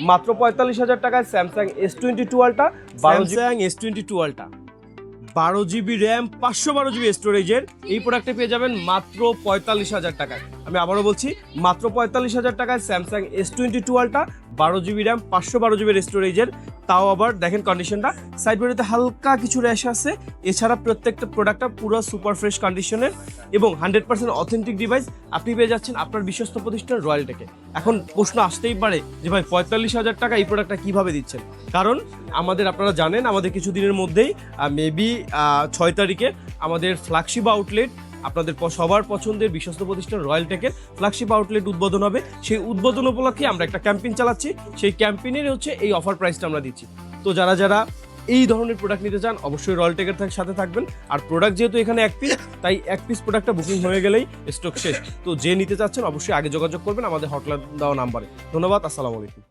মাত্র 45,000 টাকায় Samsung S22 ultra, Samsung S22 ultra 12GB RAM 512GB স্টোরেজের এই প্রোডাক্টে পেয়ে যাবেন মাত্র 45,000 টাকায়। আমি আবারও বলছি, মাত্র 45,000 টাকায় Samsung S22 ultra 12GB RAM 512GB স্টোরেজের, তাও আবার দেখেন কন্ডিশনটা, সাইড বডিতে হালকা কিছু র্যাশ আছে, এছাড়া প্রত্যেকটা প্রোডাক্টটা পুরো সুপার ফ্রেশ কন্ডিশনের এবং 100% অথেন্টিক ডিভাইস আপনি পেয়ে যাচ্ছেন আপনার বিশ্বস্ত প্রতিষ্ঠান রয়্যালটেকে। এখন প্রশ্ন আসতেই পারে যে ভাই 45,000 টাকা এই প্রোডাক্টটা কীভাবে দিচ্ছেন? কারণ আমাদের, আপনারা জানেন, আমাদের কিছুদিনের মধ্যেই মেবি 6 তারিখে আমাদের ফ্ল্যাগশিপ আউটলেট, আপনাদের সবার পছন্দের বিশ্বস্ত প্রতিষ্ঠান রয়্যালটেকের ফ্ল্যাগশিপ আউটলেট উদ্বোধন হবে। সেই উদ্বোধন উপলক্ষে আমরা একটা ক্যাম্পেইন চালাচ্ছি, সেই ক্যাম্পেইনের হচ্ছে এই অফার প্রাইসটা আমরা দিচ্ছি। তো যারা যারা এই ধরনের প্রোডাক্ট নিতে চান অবশ্যই রয়্যালটেকের সাথে থাকবেন। আর প্রোডাক্ট যেহেতু এখানে এক পিস, তাই এক পিস প্রোডাক্টটা বুকিং হয়ে গেলেই স্টক শেষ। তো যে নিতে চাচ্ছেন অবশ্যই আগে যোগাযোগ করবেন আমাদের হটলাইন দেওয়া নাম্বারে। ধন্যবাদ, আসসালামু আলাইকুম।